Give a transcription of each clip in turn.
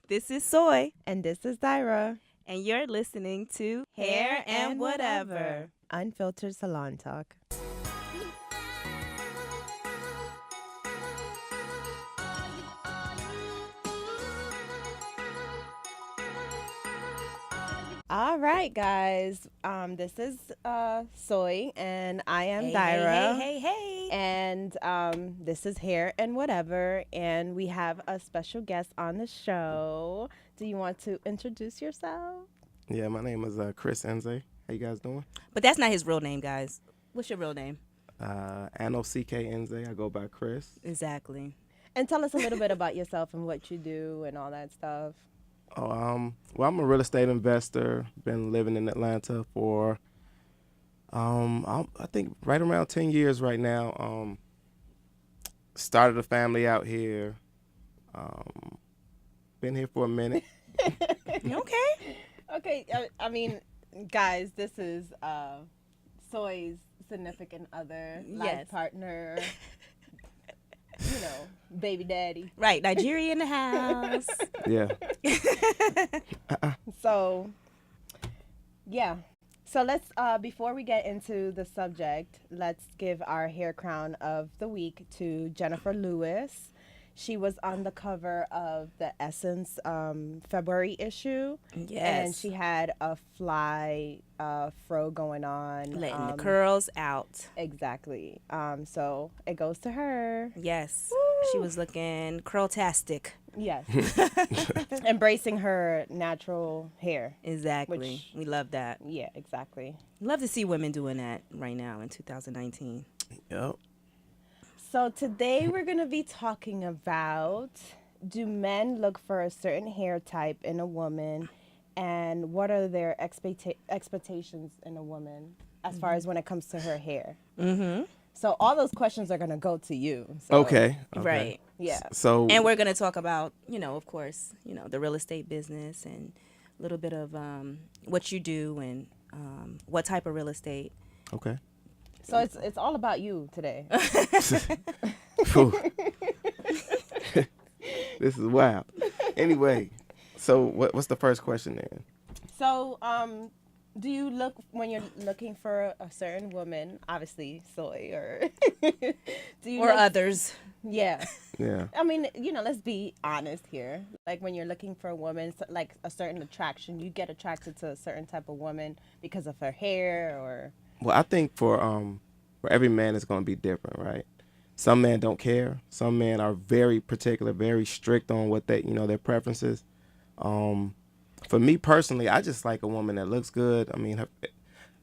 This is Soy, And this is Dyra. and you're listening to Hair and Whatever. Unfiltered salon talk. All right, guys. This is Soy, and I am Dyra. Hey. And this is Hair and Whatever, and we have a special guest on the show. Do you want to introduce yourself? Yeah, my name is Chris Enze. How you guys doing? But that's not his real name, guys. What's your real name? Ano CK Enze. I go by Chris. Exactly. And tell us a little bit about yourself and what you do and all that stuff. Well, I'm a real estate investor. Been living in Atlanta for, I think right around 10 years right now. Started a family out here. Been here for a minute. Okay. Okay, I mean, guys, this is Soy's significant other, life Yes. partner, baby daddy. Right, Nigeria in the house. Yeah. So, yeah. So let's, before we get into the subject, let's give our hair crown of the week to Jennifer Lewis. She was on the cover of the Essence February issue. Yes. And she had a fly fro going on. Letting the curls out. Exactly. So it goes to her. Yes. Woo. She was looking curl-tastic. Yes. Embracing her natural hair. Exactly. Which- We love that. Yeah, exactly. Love to see women doing that right now in 2019. Yep. So today we're going to be talking about, do men look for a certain hair type in a woman, and what are their expectations in a woman as far as when it comes to her hair? Mm-hmm. So all those questions are going to go to you. So, Okay. Right. Yeah. So. And we're going to talk about, of course, the real estate business and a little bit of what you do and what type of real estate. Okay. So it's all about you today. Phew. This is wild. Anyway, so what's the first question then? So, do you look when you're looking for a certain woman, obviously Soy, or do you Or look, others. Yeah. Yeah. I mean, let's be honest here. Like when you're looking for a woman, like a certain attraction, you get attracted to a certain type of woman because of her hair, or Well, I think for every man it's going to be different, right? Some men don't care. Some men are very particular, very strict on what their preferences. For me personally, I just like a woman that looks good. I mean,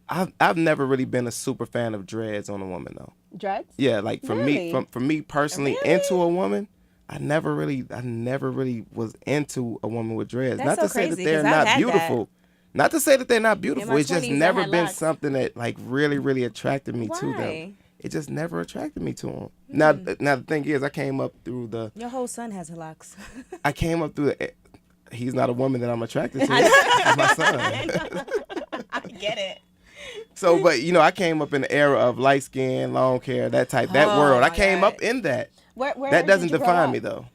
I've never really been a super fan of dreads on a woman though. dreads. Yeah, like Really? for me personally, Really? into a woman, I never really was into a woman with dreads. That's Not so to say that crazy, they're 'cause I've not had beautiful. Not to say that they're not beautiful. my It's just 20s, I never had been locks. something that like really, really attracted me to them. Why? It just never attracted me to them. Now the thing is, I came up through the. Your whole son has locks. I came up through the. He's not a woman that I'm attracted to. He's my son. I get it. So, but I came up in the era of light skin, long hair, that world. I my came God. up in that. Where That doesn't did you grow define up? me though.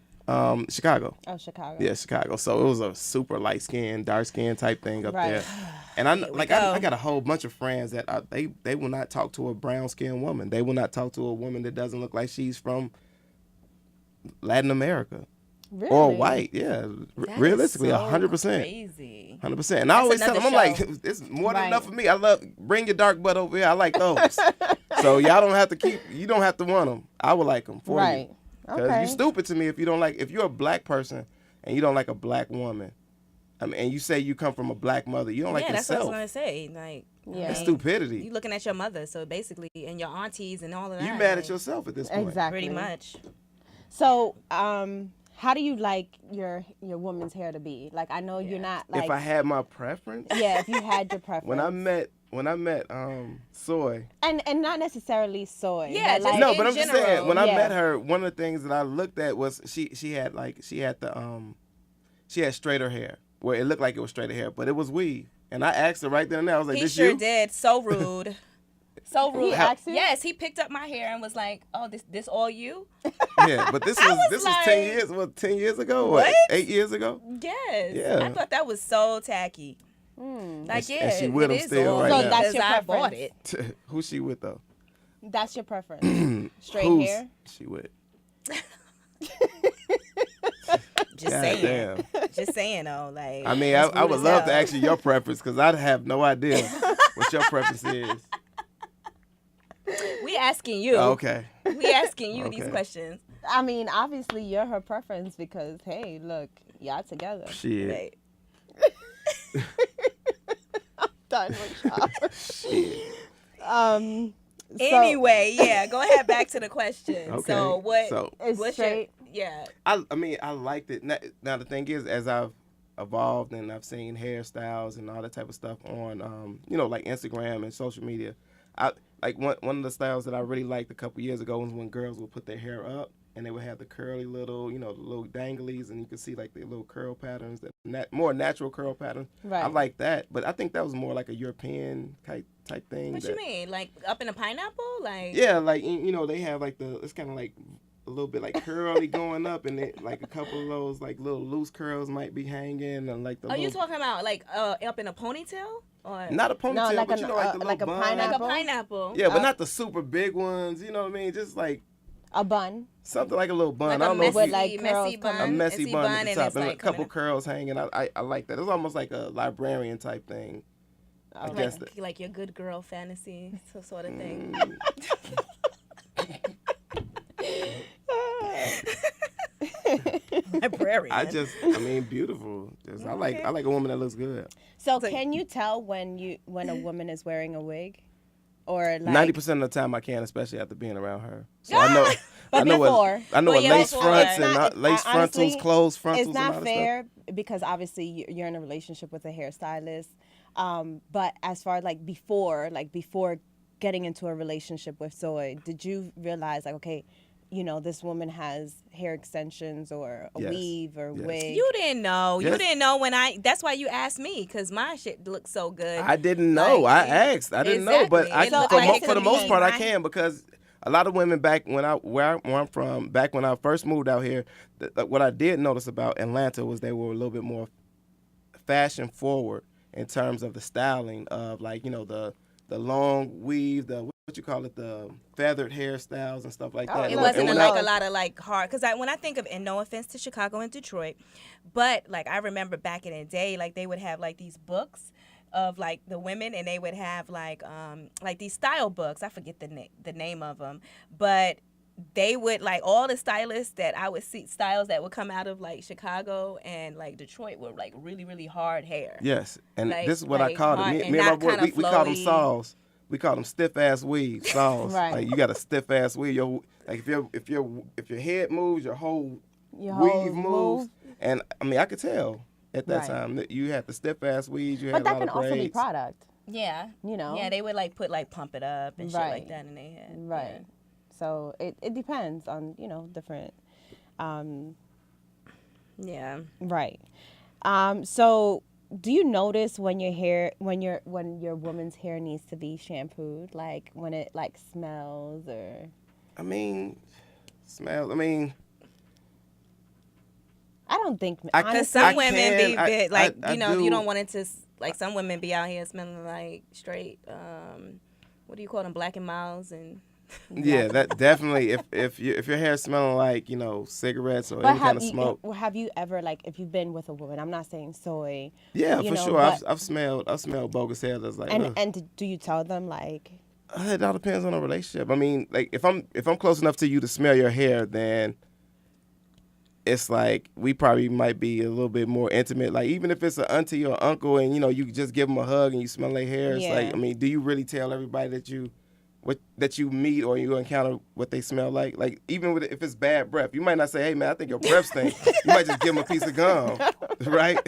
Chicago. Oh, Chicago. Yeah, Chicago. So it was a super light skin, dark skin type thing up Right. there. And I we go. got a whole bunch of friends that they will not talk to a brown skinned woman. They will not talk to a woman that doesn't look like she's from Latin America Really? or white. Yeah, That realistically, is so 100%. Crazy. 100%. And I That's always tell them, I'm another like, show. it's more than Right. enough for me. I love, bring your dark butt over here. I like those. So y'all don't have to you don't have to want them. I would like them for Right. you. Because Okay. you're stupid to me if you're a black person and you don't like a black woman. I mean, and you say you come from a black mother, you don't like Yeah, that's what I yourself. was gonna say. Like, Yeah. That's you stupidity. looking at your mother, so basically, and your aunties and all of that. You mad at like, yourself at this point. Exactly. Pretty much. So, how do you like your woman's hair to be? Like, I know you're not like. If I had my preference, Yeah, if you had your preference. when I met Soy. and not necessarily Soy. Yeah, but just like, No, in but I'm just general. saying when I Yeah. met her, one of the things that I looked at was she had straighter hair where it looked like it was straighter hair, but it was weave. And I asked her right then and there, I was like, He "This sure you?" did. So rude. So rude. He asked you? Yes, he picked up my hair and was like, "Oh, this all you?" Yeah, but this was like, 10 years. What, 10 years ago? What? 8 years ago? Yes. Yeah. I thought that was so tacky. Like, And she with it him is still all right me now. That's 'cause your I preference. bought it. Who's she with though? That's your preference. Straight Who's hair? she with? Just God saying. damn. Just saying though. Like, I mean, that's I rude would as love to hell. ask you your preference because I have no idea what your preference is. We asking you. Oh, okay. We asking you these Okay. questions. I mean, obviously you're her preference because, hey, look, y'all together. Shit. Right. Done with y'all. Shit. So Anyway, yeah. Go ahead. Back to the question. Okay. So what? So it's what's straight. yeah. I mean, I liked it. Now the thing is, as I've evolved and I've seen hairstyles and all that type of stuff on, like Instagram and social media, I like one of the styles that I really liked a couple years ago was when girls would put their hair up and they would have the curly little, the little danglies, and you could see like the little curl patterns, more natural curl patterns. Right. I like that, but I think that was more like a European type thing. What you mean? Like up in a pineapple? Like Yeah, like they have like it's kind of like a little bit like curly going up, and it, like a couple of those like little loose curls might be hanging, and like the. Are you little, talking about like up in a ponytail or Not a ponytail, like but an- like the little like a bun. like a pineapple? pineapple? Yeah, but not the super big ones. You know what I mean? Just like A bun. something like a little bun. Like I a don't know if With, you, like, messy curls bun, coming- a messy bun at the and top it's and like a couple coming curls hanging. I like that. It's almost like a librarian type thing. I up. guess that. like your good girl fantasy sort of thing. Librarian. I mean, beautiful. I like a woman that looks good. So can you tell when a woman is wearing a wig, or like 90% of the time I can, especially after being around her. So I know. But I know before. what Well, yeah, lace before. fronts It's and not- lace frontals, honestly, closed frontals, it's and all not that fair because obviously you're in a relationship with a hairstylist. But as far like before getting into a relationship with Zoe, did you realize like, okay, this woman has hair extensions or a Yes. weave or Yes. wig? You didn't know. You Yes. didn't know when that's why you asked me, because my shit looks so good. I didn't know. Like, I asked. I didn't know, but exactly. It looked like it for the could most be part, I my- can because a lot of women back where I'm from, back when I first moved out here, what I did notice about Atlanta was they were a little bit more fashion forward in terms of the styling of like the long weave, the what you call it, the feathered hairstyles and stuff like that. It And wasn't when like I- a lot of like hard, because when I think of, and no offense to Chicago and Detroit, but like I remember back in the day, like they would have like these books of like the women, and they would have like these style books. I forget the name of them, but they would like all the stylists that I would see, styles that would come out of like Chicago and like Detroit were like really, really hard hair. Yes, and Like- this is what I like called hard it. Me and and my not boy, kinda we called them flowy. saws. We call them stiff ass weaves, saws. Right. Like you got a stiff ass weave. Like if your head moves, your whole Your whole weave moves. move. And I mean, I could tell at that Right. time that you had the stiff ass weaves. You But had that a lot can of also be braids. product, Yeah. Yeah, they would like put like pump it up and shit Right. like that in their head. right. So it depends on different. Yeah. Right. So do you notice when your woman's hair needs to be shampooed, like when it like smells or? I mean, smell. I mean, I don't think. I- Because honestly, some I women can- be I- bit, like, I you know, do. you don't want it to, like, some women be out here smelling like straight, what do you call them, Black and Miles and. yeah, that definitely. If your hair's smelling like cigarettes or But any kind of smoke. have you ever like if you've been with a woman? I'm not saying soy. Yeah, you for know, sure. but- I've smelled bogus hair that's like. ugh. And do you tell them like? It all depends on the relationship. I mean, like if I'm close enough to you to smell your hair, then it's like we probably might be a little bit more intimate. Like even if it's an auntie or uncle, and you just give them a hug and you smell their hair. It's Yeah. like, I mean, do you really tell everybody that you meet or you encounter what they smell like? Like even if it's bad breath, you might not say, "Hey man, I think your breath stinks." You might just give them a piece of gum, right?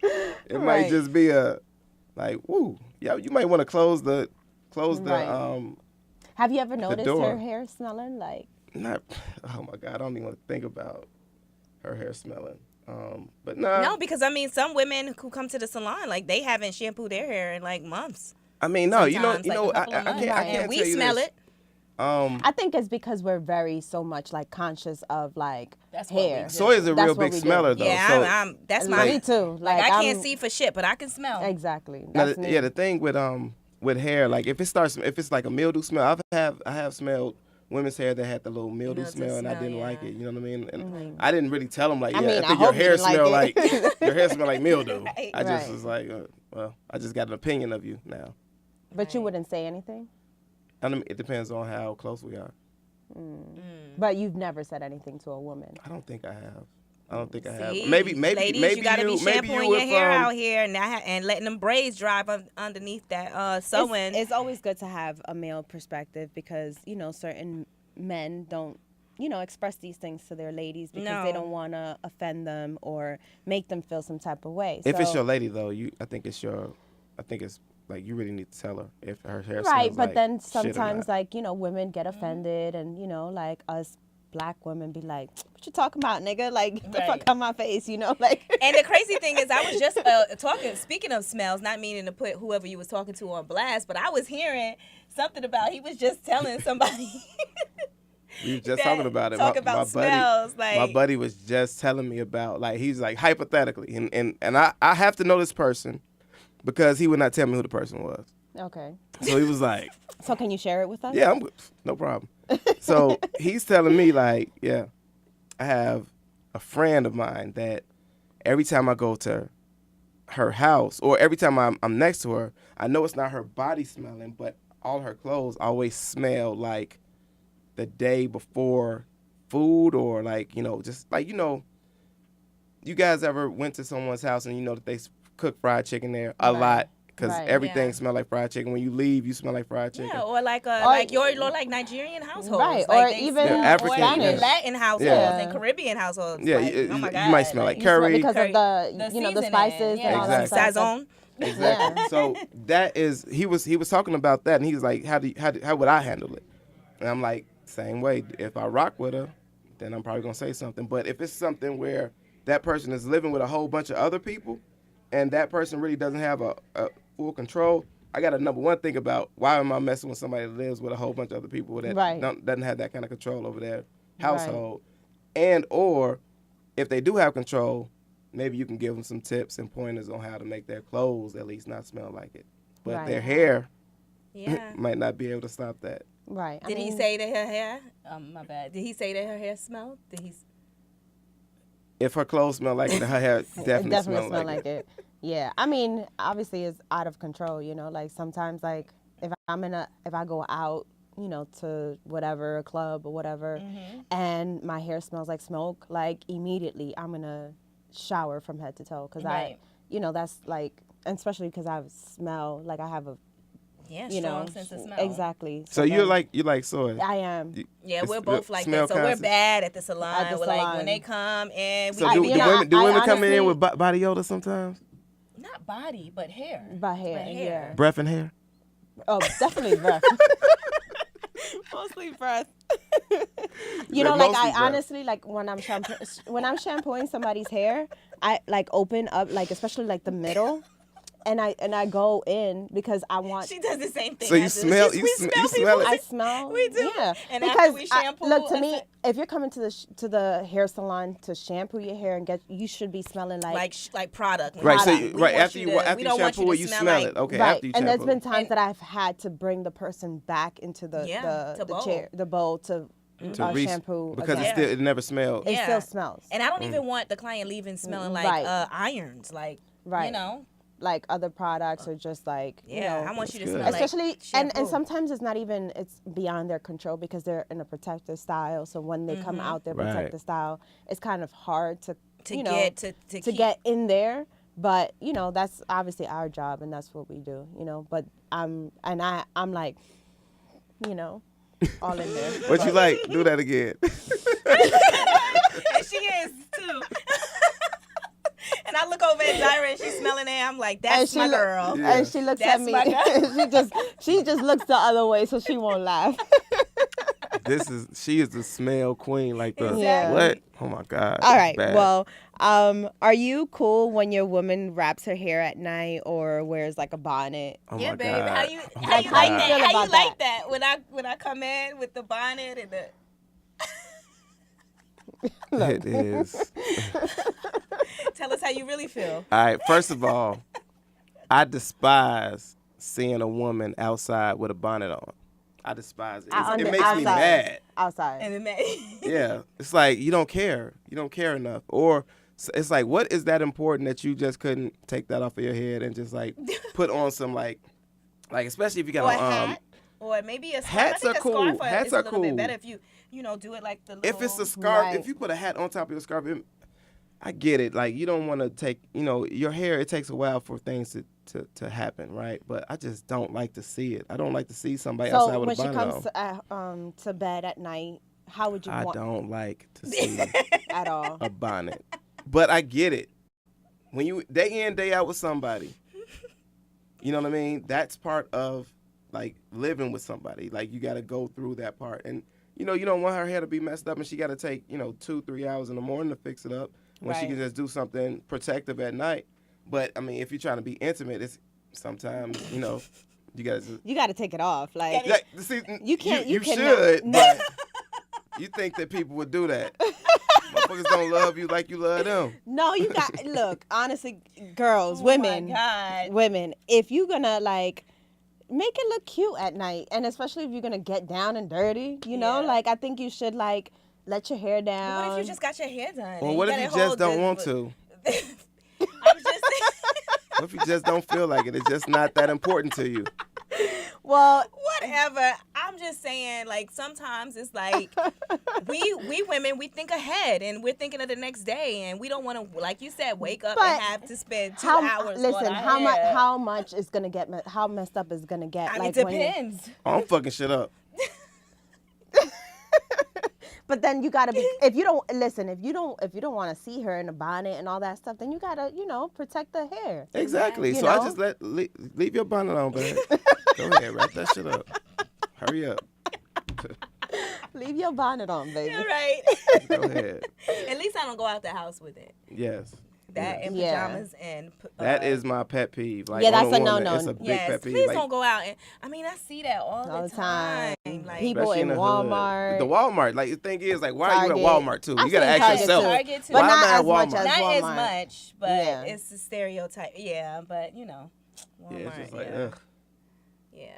It might Right. just be a like, "Woo, yeah." You might want to close the Right. Have you ever noticed door. her hair smelling like? not. Oh my God, I don't even want to think about her hair smelling. But no. No, because I mean, some women who come to the salon, like, they haven't shampooed their hair in like months. I mean, no, Sometimes, like, a couple of I months. can't. I Right. can't And we tell you smell this. it. I think it's because we're very so much like conscious of like That's what we hair. do. Soya's a That's real what big we do. smeller, though. Yeah, so that's Me my. too. Like I can't I'm- see for shit, but I can smell. Exactly. now, That's me. the thing with hair, like if it's like a mildew smell, I have smelled women's hair that had the little mildew Mildew smell, and I smell, didn't yeah. like it. You know what I mean? And I didn't really tell them like, I yeah, mean, I I think your hope you hair didn't like smell like it. your hair smell like mildew. Right. I just Right. was like, well, I just got an opinion of you now. But you wouldn't say anything? And it depends on how close we are. But you've never said anything to a woman. I don't think I have. I don't think I have. See, Maybe ladies, you gotta be maybe shampooing you your if, hair out here and letting them braids drive underneath that sewing. It's always good to have a male perspective because, you know, certain men don't, you know, express these things to their ladies because they No. don't want to offend them or make them feel some type of way. If it's So- your lady though, I think it's like you really need to tell her if her hair right, smells but like then shit or sometimes not. like, you know, women get offended and, you know, like us black women be like, what you talking about, nigga? Like, get the fuck Right. out my face, you know? Like, And the crazy thing is, I was just speaking of smells, not meaning to put whoever you was talking to on blast, but I was hearing something about he was just telling somebody. We were just that- talking about it. talk about smells, my like- buddy was just telling me about, like, he's like hypothetically, and I have to know this person because he would not tell me who the person was. okay. So he was like, So can you share it with us? yeah, I'm good. No problem. So he's telling me like, yeah, I have a friend of mine that every time I go to her house or every time I'm next to her, I know it's not her body smelling, but all her clothes always smell like the day before food or like, you know, just like, you know, you guys ever went to someone's house and you know that they cook fried chicken there a Right. lot because Right. everything Yeah. smells like fried chicken. When you leave, you smell like fried chicken. Yeah, or like like Nigerian households, Right, like or they even smell- African, or even yeah. Latin households Yeah. and Caribbean households. Yeah, like, you, oh my you God, might smell like You smell- curry. because Curry. of the you know, the seasoning, spices yeah, and all that Exactly. stuff. Sazon. Exactly. Yeah. So that is he was talking about that, and he was like, how would I handle it? And I'm like, same way. If I rock with her, then I'm probably gonna say something. But if it's something where that person is living with a whole bunch of other people, and that person really doesn't have a full control, I got to number one think about why am I messing with somebody that lives with a whole bunch of other people that Right. doesn't have that kind of control over their household, and or if they do have control, maybe you can give them some tips and pointers on how to make their clothes at least not smell like it. But Right. their hair Yeah. might not be able to stop that. Right. I Did he mean, say that her hair? My bad. Did he say that her hair smelled? Did he? If her clothes smell like it, her hair it definitely, definitely smell like it. Yeah. I mean, obviously it's out of control, you know, like sometimes like if I go out, you know, to whatever, a club or whatever, and my hair smells like smoke, like immediately I'm going to shower from head to toe because Right. you know, that's like, and especially because I smell, like I have a, Yeah, you strong know, sense of smell. exactly. So then- you like soy. I am. Yeah, It's we're both like smell that. So we're conscious. bad at the salon. At the We're like salon. when they come and we So I- do, you do know, women I come in honestly- with body odor sometimes? not body but hair. By hair, yeah. Breath and hair. Oh, definitely breath. Mostly breath. You know, said like mostly I breath. honestly like when I'm shampooing somebody's hair, I like open up like especially like the middle, and I go in because I want. She does the same thing. So you I do. smell- We you sm- you smell smell people. it. I smell. We do. Yeah, And because after we shampoo, look to I me, said- if you're coming to the hair salon to shampoo your hair and you should be smelling like product. Right. So Product. you, right after you we after you don't want shampoo it, to you smell smell like- it. Okay. right, After you and there's shampoo been it. times that I've had to bring the person back into the Yeah, to bowl. the bowl to re- shampoo because again. it never smelled. It Yeah. still smells. And I don't even want the client leaving smelling like Right. irons, like Right. you know. Like other products or just like Yeah, you know, I want you to good. smell especially like and shampoo. sometimes it's not even it's beyond their control because they're in a protective style. So when they come out their Right. protective style, it's kind of hard to to you know, get to keep, get in there. But you know that's obviously our job and that's what we do. You know, but I'm like, you know, all in there. What you like? Do that again. and she is too. And I look over at Jaira and she's smelling it. I'm like, that's she my look- girl. Yeah. And she looks That's at me. my girl. she just looks the other way so she won't laugh. She is the smell queen. Like the Yeah. what? Oh my God. All it's right. bad. Well, are you cool when your woman wraps her hair at night or wears like a bonnet? Oh Yeah, my babe. God. How you Oh how my you How like you that? feel How you about like that? that when I come in with the bonnet and the It is. tell us how you really feel. All right. First of all, I despise seeing a woman outside with a bonnet on. I despise it. It makes me outside. mad. Outside. And then Yeah, it's like you don't care. You don't care enough. Or it's like, what is that important that you just couldn't take that off of your head and just like put on some like especially if you got or a on hat, or maybe a scarf. hats I think are a cool. scarf Hats is a are little bit cool. better if you do it like the little. If it's a scarf, Right. if you put a hat on top of your scarf, I get it. Like you don't want to take, your hair. It takes a while for things to happen, right? But I just don't like to see it. I don't like to see somebody outside So with when a she bonnet comes on. to bed at night, how would you I want don't like to see at all? a bonnet. But I get it. When you day in, day out with somebody, you know what I mean? That's part of like living with somebody. Like you got to go through that part. And you don't want her hair to be messed up and she got to take, 2-3 hours in the morning to fix it up when she Right. can just do something protective at night. But I mean, if you're trying to be intimate, it's sometimes, you got to You got to take it off. Like yeah, see, you can't. You cannot- should, No. but you think that people would do that. Motherfuckers don't love you like you love them. No, you got look, honestly, girls, Oh women, my God. women, if you're gonna like make it look cute at night, and especially if you're gonna get down and dirty, Yeah. like I think you should like let your hair down. What if you just got your hair done? Or and what if got you it just hold don't this- want to? I'm just What if you just don't feel like it? It's just not that important to you. Well, whatever. I'm just saying, like sometimes it's like we women we think ahead and we're thinking of the next day and we don't want to, like you said, wake up But and have to spend 2 hours. listen, on our hair. how much is gonna get how messed up is gonna get? I mean, like it when you- depends. I'm fucking shit up. But then you gotta be if you don't want to see her in a bonnet and all that stuff, then you gotta protect the hair. Exactly. You So I know? just leave your bonnet on, babe. Go ahead, wrap that shit up. Hurry up. Leave your bonnet on, baby. You're right. Go ahead. At least I don't go out the house with it. Yes. That Yes. and Yeah. pajamas and That is my pet peeve. Like, Yeah, on that's a woman, no-no. It's a big yes. pet peeve. Please Like, don't go out and I mean I see that all All the the time. Like People especially in the Walmart. hood. The Walmart. Like the thing is, like, why are you at Target. Walmart too? I've You gotta seen ask Target yourself. too. Target too. But why not am I at as much Walmart? as not Walmart. as much, but Yeah. it's the stereotype. Yeah, but Walmart. Yeah, it's just like, yeah. ugh. Yeah.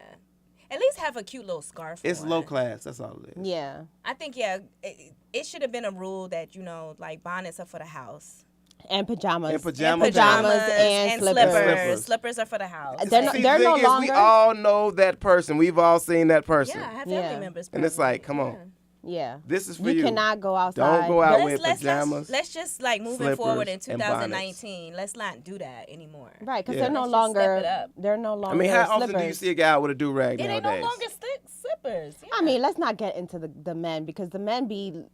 At least have a cute little scarf. It's on. low class. That's all it is. Yeah. I think it should have been a rule that like bonnets are for the house. And pajamas. And pajamas. and slippers. Slippers are for the house. They're See, no the thing is, longer. we all know that person. We've all seen that person. Yeah, I have family Yeah. members. And it's like, come on. Yeah. Yeah. This is for you. You cannot go outside. Don't go out But with pajamas. let's just like moving slippers, forward in and bonnets. 2019. Let's not do that anymore. Right, because Yeah. they're no Let's just step it longer. up. They're no longer. I mean, how often slippers. do you see a guy with a do-rag Yeah, they nowadays? no longer slippers. Yeah. I mean, let's not get into the men because the men be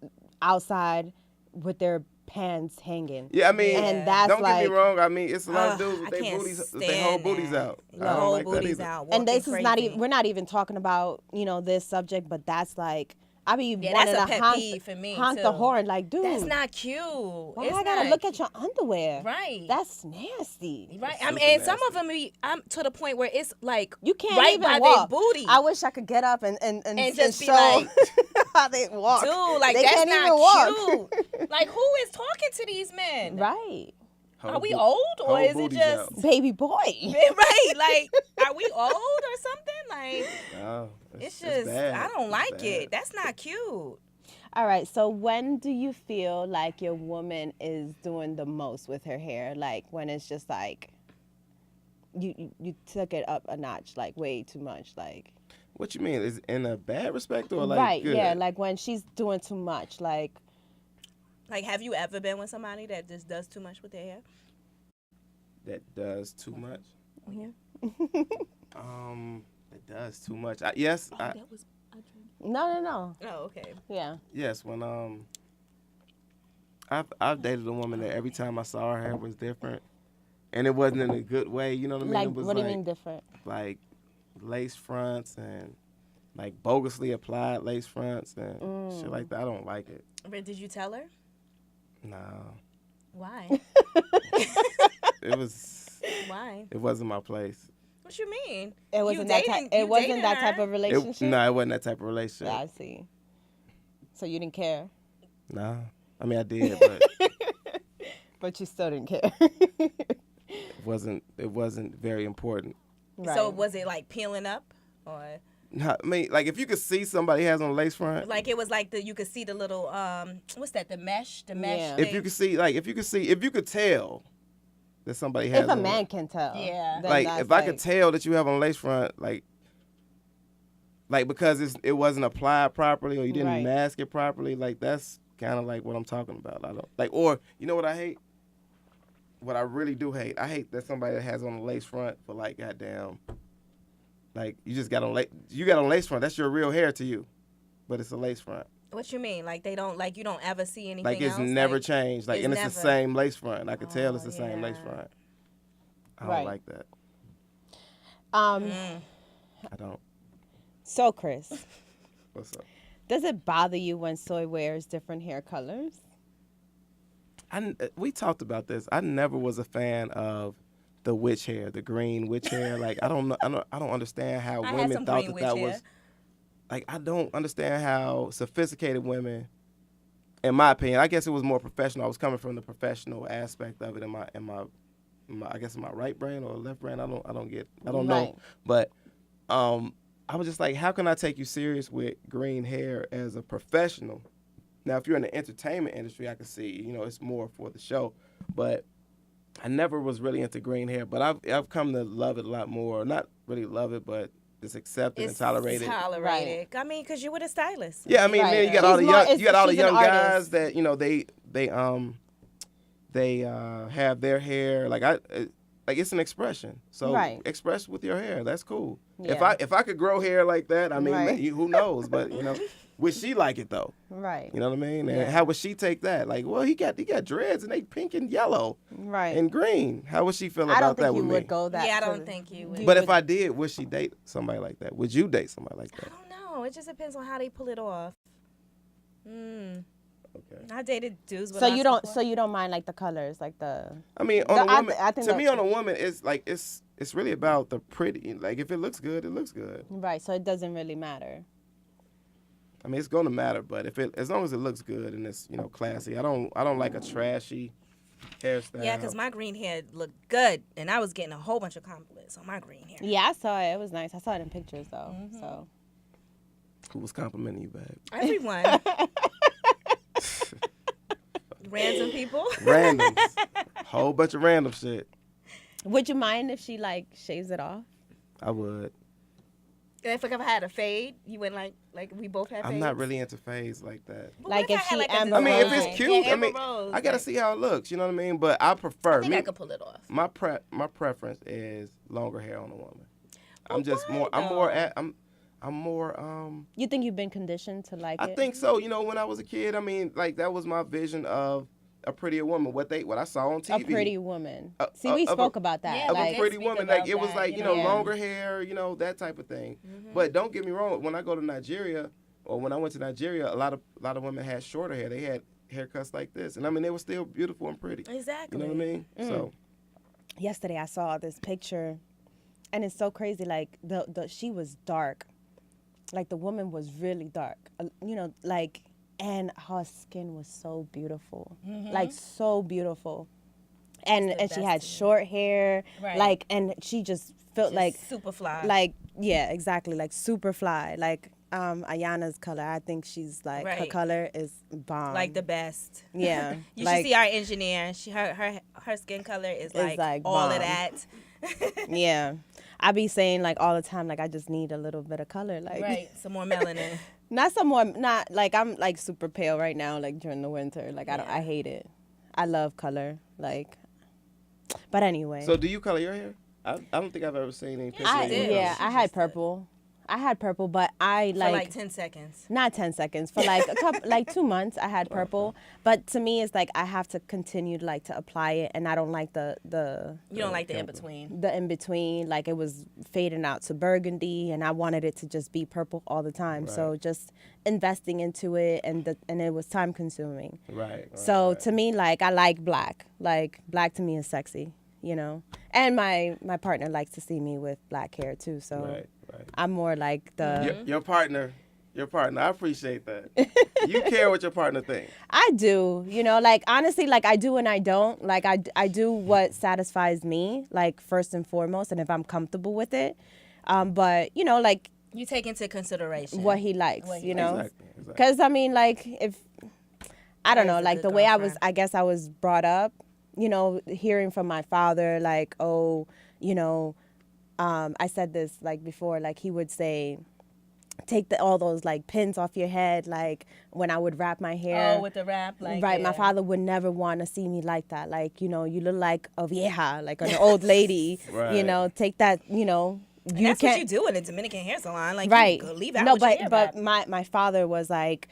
outside with their pants hanging. Yeah, I mean, And that's don't get like- me wrong. I mean, it's a lot of dudes I with their can't booties, with stand their whole booties that. out. The I don't whole like that booties either. out. And this walking is not crazy. even. We're not even talking about this subject, but that's like I be Yeah, wanting that's a to pet honk, peeve for me, honk too. the horn like, dude. That's not cute. Why It's I gotta not look at your underwear? Right. That's nasty. Right. It's I mean, super and some of nasty. them, I'm to the point where it's like You can't right even by walk. their booty. I wish I could get up and just be show like, how they walk. Dude, like they that's can't not even walk. cute. Like, who is talking to these men? Right, Are we old or whole is it booties just out. baby boy. right? Like, are we old or something? Like, No, it's just bad. I don't It's like bad. it. That's not cute. All right. So when do you feel like your woman is doing the most with her hair? Like when it's just like you took it up a notch, like way too much, like. What you mean? Is it in a bad respect or like Right. good? Yeah. Like when she's doing too much, like. Like, have you ever been with somebody that just does too much with their hair? That does too much. Yeah. It does too much. Yes, That was. No. Oh, okay. Yeah. yes. When I've dated a woman that every time I saw her hair was different, and it wasn't in a good way. You know what I mean? Like It was what do you like, mean different? like lace fronts and like bogusly applied lace fronts and shit like that. I don't like it. But did you tell her? No. Why? It was. Why? It wasn't my place. What you mean? It wasn't You that dating- type. It you wasn't dating that her. type of relationship. No, it wasn't that type of relationship. I see. So you didn't care, Nah. I mean, I did, but but you still didn't care. it wasn't very important. Right. So was it like peeling up, or I mean, like if you could see somebody has on a lace front, like it was like you could see the little what's that? The mesh. Yeah. if you could see, if you could tell that somebody has If a on man can tell. Yeah. then like that's if I could tell that you have on a lace front, like because it wasn't applied properly or you didn't Right. mask it properly, like that's kind of like what I'm talking about. I don't like, or you know what I hate? What I really do hate, I hate that somebody that has on a lace front for like goddamn, like you just got on you got on lace front. That's your real hair to you, but it's a lace front. What you mean? Like they don't like you don't ever see anything Like it's else? never Like, changed. Like it's and it's never- the same lace front. I could tell it's the Oh, same lace yeah. front. I Right. don't like that. I don't. So Chris, What's up? does it bother you when Soy wears different hair colors? We talked about this. I never was a fan of the witch hair, the green witch hair. Like I don't know. I don't understand how I had women some thought green that witch was. hair. Like I don't understand how sophisticated women, in my opinion, I guess it was more professional. I was coming from the professional aspect of it in my I guess in my right brain or left brain. I don't know. Right. But I was just like, how can I take you serious with green hair as a professional? Now, if you're in the entertainment industry, I can see, it's more for the show. But I never was really into green hair. But I've come to love it a lot more. Not really love it, but just accept it and tolerate it. Tolerated. I mean, because you were the stylist. Yeah, I mean, Right. then you got all the She's more- young, you got all the she's an young artist. guys that they have their hair like it's an expression. So Right. express with your hair. That's cool. Yeah. If I could grow hair like that, I mean, Right. who knows? But would she like it though? Right. You know what I mean? And Yeah. how would she take that? Like, well, he got dreads and they pink and yellow Right. and green. How would she feel I don't about think that you with would me? go that. Yeah, I to don't the- think you would. you But would- if I did, would she date somebody like that? Would you date somebody like I that? don't know. It just depends on how they pull it off. Okay. I dated dudes with So lots you of don't. hair. So you don't mind like the colors, like the. I mean, on The- a I woman, think to that- me, on a woman, it's like it's really about the pretty. Like if it looks good, it looks good. Right. So it doesn't really matter. I mean, it's gonna matter, but as long as it looks good and it's classy. I don't like a trashy hairstyle. Yeah, because my green hair looked good, and I was getting a whole bunch of compliments on my green hair. Yeah, I saw it. It was nice. I saw it in pictures though. So. Who was complimenting you, babe? Everyone. Random people. Randoms, whole bunch of random shit. Would you mind if she like shaves it off? I would. If I had a fade, you wouldn't like we both have fades? I'm not really into fades like that. But Like what if I had, she like, a Amber I mean, if design? it's cute, Yeah, I mean, Amber Rose, I gotta like, see how it looks. You know what I mean? But I prefer I think I could pull it off. my preference is longer hair on a woman. But I'm just why, more. I'm though? more at. I'm more. You think you've been conditioned to like I it? think so. When I was a kid, I mean, like that was my vision of a prettier woman. What I saw on TV. A pretty woman. Uh, See, we of a- spoke about that. Yeah, Of like, a did pretty speak woman, about like it was that, like you know? longer hair, that type of thing. But don't get me wrong. When I go to Nigeria, or when I went to Nigeria, a lot of women had shorter hair. They had haircuts like this, and I mean they were still beautiful and pretty. Exactly. You know what I mean? So Yesterday I saw this picture, and it's so crazy. Like the she was dark, like the woman was really dark. And her skin was so beautiful, like so beautiful. And the and she best had to me. short hair, Right. like, and she just felt Just like super fly. like yeah, exactly, like super fly. Like Ayana's color, I think she's like her Right. color is bomb. like the best. yeah, You like, should see our engineer. Her skin color is like all bomb. of that. yeah. I be saying like all the time, like I just need a little bit of color, like Right. Some more melanin. not like I'm like super pale right now, like during the winter. Like I hate it. I love color, like. But anyway, do you color your hair? I don't think I've ever seen any pictures. I of you did. color. yeah, She I had just did. purple. I had purple, but I For like, like 10 seconds. not 10 seconds, for like a couple, like 2 months I had purple. But to me, it's like I have to continue to like to apply it, and I don't like the You don't like the in between. in between. Like it was fading out to burgundy, and I wanted it to just be purple all the time. So just investing into it, and it was time consuming. Right. So to me, like I like black. Like black to me is sexy, you know. And my partner likes to see me with black hair too. So Right. I'm more like the. Your partner. I appreciate that. You care what your partner thinks. I do, you know, like honestly, like I do and I don't. Like I do what satisfies me, like first and foremost, and if I'm comfortable with it. But you know, like You take into consideration what he likes, What he you know, Exactly. because I mean, like if I don't That know, is a like good the way girlfriend. I guess I was brought up, you know, hearing from my father, like, oh, you know, I said this like before, like he would say, take all those like pins off your head, like when I would wrap my hair. Oh, with the wrap, like Right, my yeah. father would never want to see me like that. Like, you know, you look like a vieja, like an old lady. You Right. know, take that, you know. And that's what you do in a Dominican hair salon. Like Right. you go leave out No, with your but hair wrap. my father was like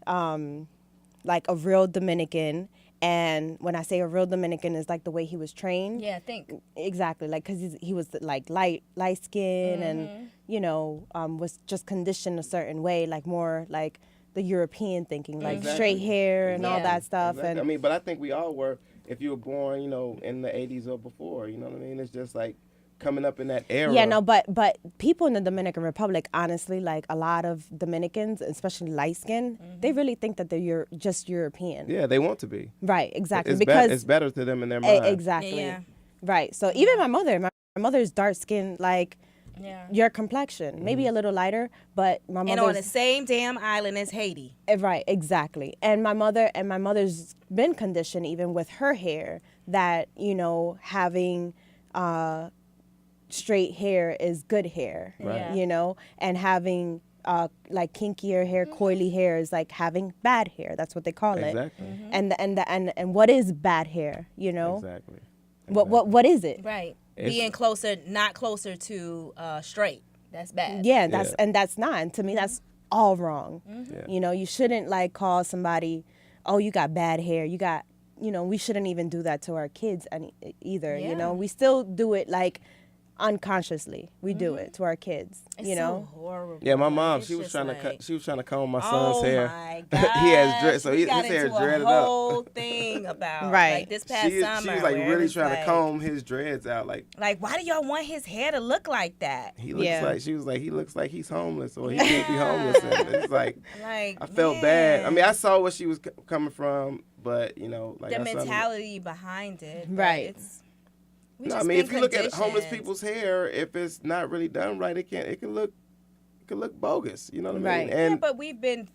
a real Dominican. And when I say a real Dominican, is like the way he was trained. Yeah, I think. Exactly, like because he was like light skin, Mm-hmm. and you know was just conditioned a certain way, like more like the European thinking, like Exactly. straight hair and all Yeah. that stuff. Exactly. And I mean, but I think we all were. If you were born, you know, in the '80s or before, you know what I mean. It's just like coming up in that era. yeah, no, but people in the Dominican Republic, honestly, like a lot of Dominicans, especially light skin, they really think that they're just European. Yeah, they want to be. Right, exactly, It's because it's better to them in their mind. exactly. Yeah. Right. So even my mother's dark skin, like Yeah. your complexion, maybe a little lighter, but my And on the mother's same damn island as Haiti. right, exactly. And my mother's been conditioned even with her hair that, you know, having straight hair is good hair. Right. Yeah. You know, and having like kinkier hair, coily hair is like having bad hair. That's what they call Exactly. it. And what is bad hair, you know? Exactly. What is it? Right. It's- Being closer, not closer to straight. That's bad. Yeah, Yeah. that's not. And to me, that's all wrong. Yeah. You know, you shouldn't like call somebody, oh, you got bad hair. You got, you know, we shouldn't even do that to our kids either. Yeah. You know, we still do it like unconsciously. We do it to our kids. It's you know, so horrible. Yeah, my mom, It's she was just trying like, to cut. She was trying to comb my son's Oh hair. my God. He has dread, so we his got hair into dreaded a up. whole thing about Right. like this past summer. She was like where it really was trying like, to comb his dreads out. Like, why do y'all want his hair to look like that? He looks Yeah. like, she was like, he looks like he's homeless or he can't be homeless. And it's like, Like I felt bad. I man, mean, I saw where she was coming from, but you know, like the I saw mentality behind it. but Right. It's, we No, I just mean, been if you look at homeless conditioned. people's hair, if it's not really done right, it can look bogus. You know what I Right. mean? Yeah, Yeah, And but we've been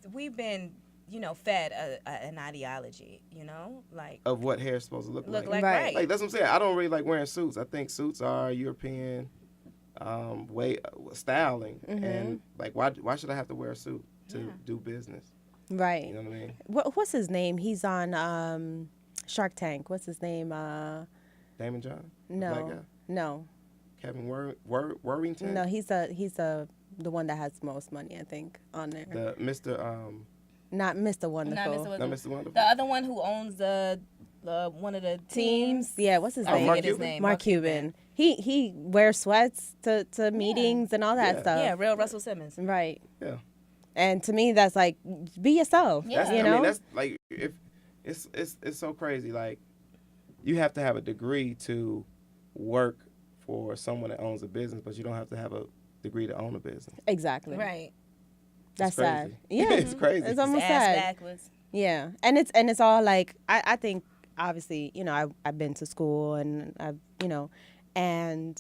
you know fed an ideology. You know, like of what hair is supposed to look like. Right. right. Like that's what I'm saying. I don't really like wearing suits. I think suits are European way styling, and like why should I have to wear a suit to do business? right. You know what I mean? What's his name? He's on Shark Tank. What's his name? Damon John, the black guy? No, Kevin Worthington, no. He's the one that has most money, I think, on there. the Mr. Not Mr. Wonderful. Not Mr. Not Wonderful. Mr. Wonderful. The other one who owns the one of the teams. Yeah, what's his I name? Mark forget his Cuban? name. Mark Cuban. He wears sweats to meetings and all that Yeah. stuff. Yeah, real Russell Simmons. Right. Yeah. And to me, that's like, be yourself. Yeah. You know. I mean, that's like if it's so crazy. Like you have to have a degree to work for someone that owns a business, but you don't have to have a degree to own a business. Exactly. Right. That's It's crazy. sad. Yeah. It's crazy. It's almost Ass sad. backwards. Yeah, and it's all like I think obviously, you know, I've been to school and I've, you know, and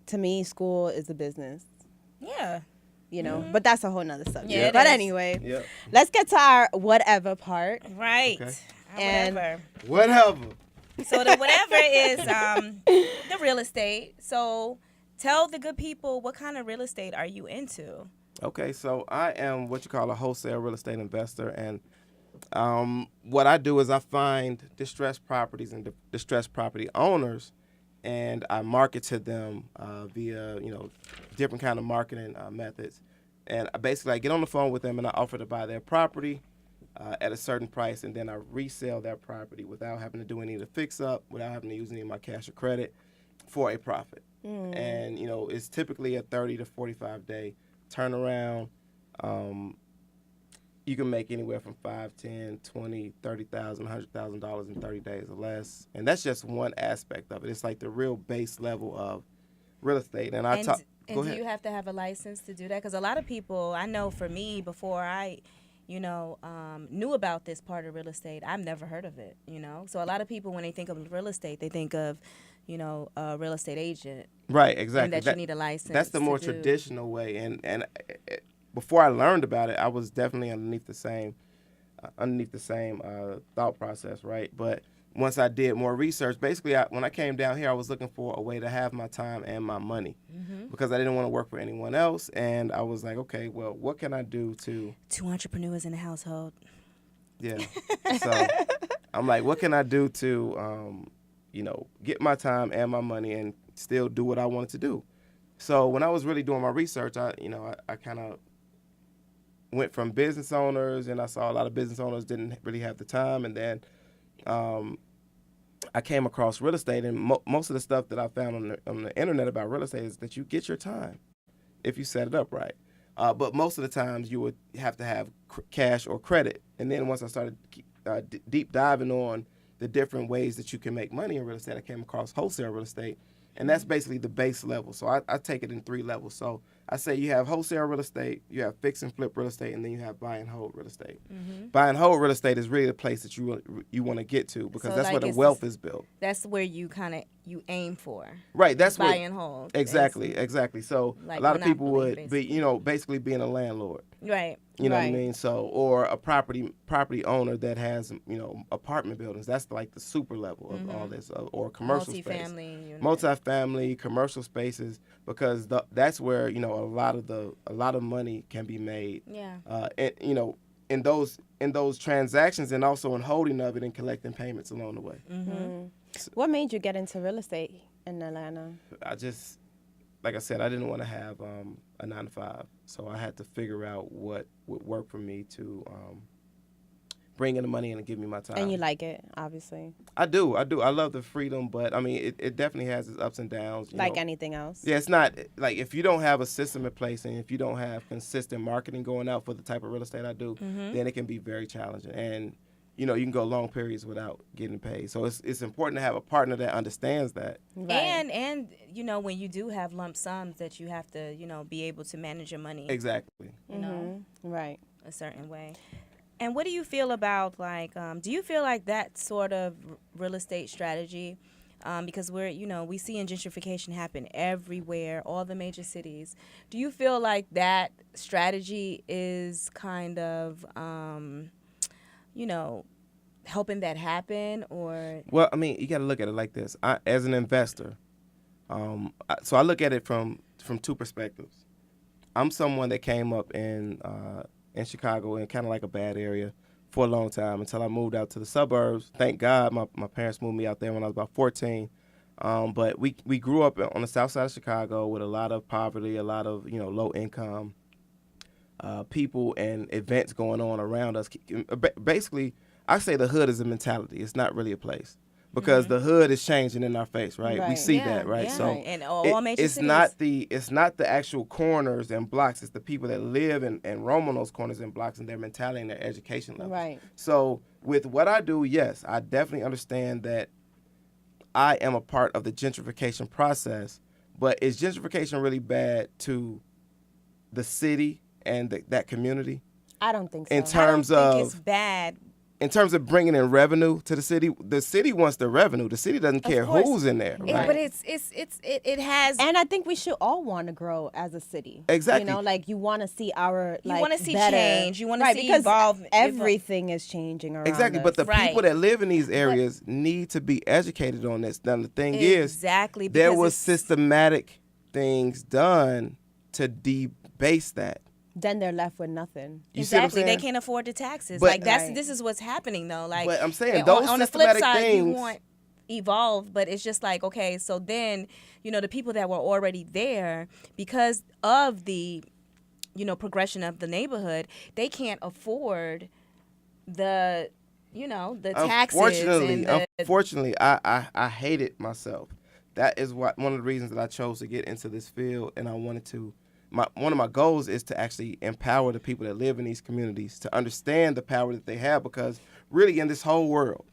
to me school is a business, Yeah. you know, but that's a whole nother subject. Yeah, it but is. anyway, Yeah. let's get to our whatever part. Right. Okay. And- Whatever. Whatever. So the whatever is the real estate. So tell the good people, what kind of real estate are you into? Okay, so I am what you call a wholesale real estate investor, and what I do is I find distressed properties and distressed property owners, and I market to them via different kind of marketing methods. And I get on the phone with them and I offer to buy their property at a certain price, and then I resell that property without having to do any of the fix up, without having to use any of my cash or credit, for a profit. And it's typically a 30 to 45 day turnaround. You can make anywhere from $5, $10, $20, $30,000, $100,000 in 30 days or less, and that's just one aspect of it. It's like the real base level of real estate. And I talk. And do you have to have a license to do that? Because a lot of people, I know for me, before I, knew about this part of real estate, I've never heard of it, So a lot of people, when they think of real estate, they think of, a real estate agent. Right, exactly. And that you need a license. That's the more traditional way. And before I learned about it, I was definitely underneath the same thought process, right? But once I did more research, basically, when I came down here, I was looking for a way to have my time and my money because I didn't want to work for anyone else. And I was like, okay, well, what can I do to... 2 entrepreneurs in the household. Yeah. So I'm like, what can I do to, get my time and my money and still do what I wanted to do? So when I was really doing my research, I kind of went from business owners, and I saw a lot of business owners didn't really have the time. And then I came across real estate, and most of the stuff that I found on the internet about real estate is that you get your time if you set it up right. But most of the times you would have to have cash or credit. And then once I started deep diving on the different ways that you can make money in real estate, I came across wholesale real estate. And that's basically the base level. So I take it in 3 levels. So I say you have wholesale real estate, you have fix and flip real estate, and then you have buy and hold real estate. Buy and hold real estate is really the place that you want to get to, because that's where the wealth is built. That's where you you aim for. Right. That's buy and hold. Exactly. So like a lot of people would basically. be, basically being a landlord. Right. You know what I mean? So, or a property owner that has, apartment buildings. That's like the super level of all this, or commercial space. Multifamily, commercial spaces, because that's where, a lot of money can be made. Yeah. In those transactions, and also in holding of it and collecting payments along the way. What made you get into real estate in Atlanta? Like I said, I didn't want to have a 9-to-5, so I had to figure out what would work for me to bring in the money and give me my time. And you like it, obviously. I do. I love the freedom, but I mean, it definitely has its ups and downs. Like anything else. Yeah, it's not like if you don't have a system in place and if you don't have consistent marketing going out for the type of real estate I do, then it can be very challenging. And you can go long periods without getting paid. So it's important to have a partner that understands that. Right. And when you do have lump sums, that you have to be able to manage your money. Exactly. Right. A certain way. And what do you feel about do you feel like that sort of real estate strategy, because we see gentrification happen everywhere, all the major cities. Do you feel like that strategy is kind of helping that happen, or? Well, I mean, you got to look at it like this. As an investor, so I look at it from 2 perspectives. I'm someone that came up in Chicago, in kind of like a bad area for a long time, until I moved out to the suburbs. Thank God my parents moved me out there when I was about 14. But we grew up on the south side of Chicago with a lot of poverty, a lot of low income people and events going on around us. Basically, I say the hood is a mentality. It's not really a place, because the hood is changing in our face, right? We see that, right? Yeah. So and all major it's cities. it's not the actual corners and blocks. It's the people that live and roam on those corners and blocks, and their mentality and their education level. Right. So with what I do, yes, I definitely understand that I am a part of the gentrification process. But is gentrification really bad to the city and that community? I don't think so. In terms I don't of think it's bad. In terms of bringing in revenue to the city wants the revenue. The city doesn't care who's in there, right? But it has. And I think we should all want to grow as a city. Exactly. You want to see our you want to see better, change. You want to see because evolve. everything is changing around Exactly. us. But the people that live in these areas need to be educated on this. Now the thing is, there was systematic things done to debase that. Then they're left with nothing. Exactly. They can't afford the taxes. But, this is what's happening though. But I'm saying on the flip side, things, you want evolved, but it's just like, okay, so then, the people that were already there, because of the, progression of the neighborhood, they can't afford the, the taxes and the. Unfortunately, I hate it myself. That is one of the reasons that I chose to get into this field, and I wanted to. One of my goals is to actually empower the people that live in these communities to understand the power that they have, because really in this whole world,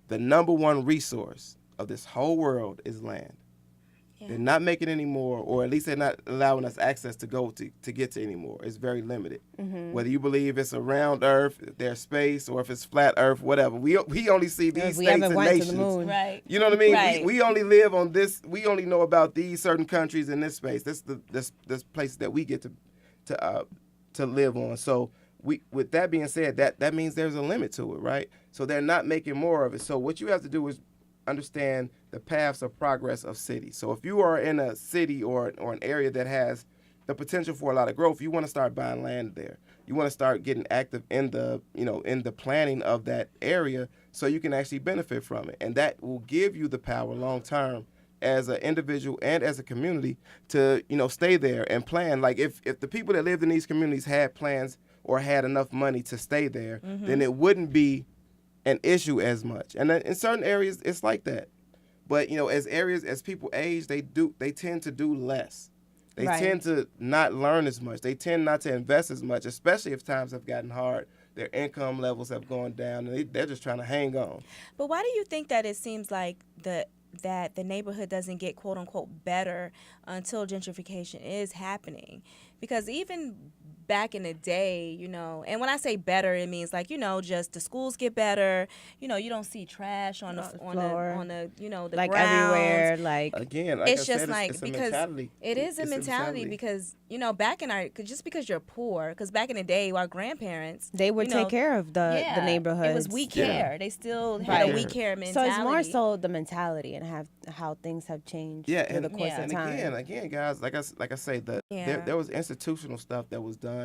the number one resource of this whole world is land. Yeah. They're not making any more, or at least they're not allowing us access to go to get to any more. It's very limited. Mm-hmm. Whether you believe it's a round Earth, there's space, or if it's flat Earth, whatever. We only see these states and nations. To the moon. Right. You know what I mean? Right. We only live on this. We only know about these certain countries in this space. This places that we get to live on. So with that being said, that means there's a limit to it, right? So they're not making more of it. So what you have to do is understand the paths of progress of cities. So if you are in a city or an area that has the potential for a lot of growth, you want to start buying land there. You want to start getting active in the planning of that area so you can actually benefit from it. And that will give you the power long term as an individual and as a community to, stay there and plan. Like if the people that lived in these communities had plans or had enough money to stay there, Mm-hmm. then it wouldn't be an issue as much. And in certain areas, it's like that. But, as people age, they tend to do less. They Right. tend to not learn as much. They tend not to invest as much, especially if times have gotten hard. Their income levels have gone down, and they're just trying to hang on. But why do you think that it seems like that the neighborhood doesn't get quote unquote better until gentrification is happening? Because even back in the day, and when I say better, it means like, just the schools get better. You don't see trash on the floor. on the the Like grounds. everywhere, like Again, like It's I just said, like it's a because mentality. it is a It's mentality because back in just because you're poor, because back in the day our grandparents they would take care of the neighborhood. It was we Yeah. care. They still had a Right. we care So mentality. it's more so the mentality and how things have changed Yeah, through the and, course yeah. of and time. again, guys, like I say, Yeah. there was institutional stuff that was done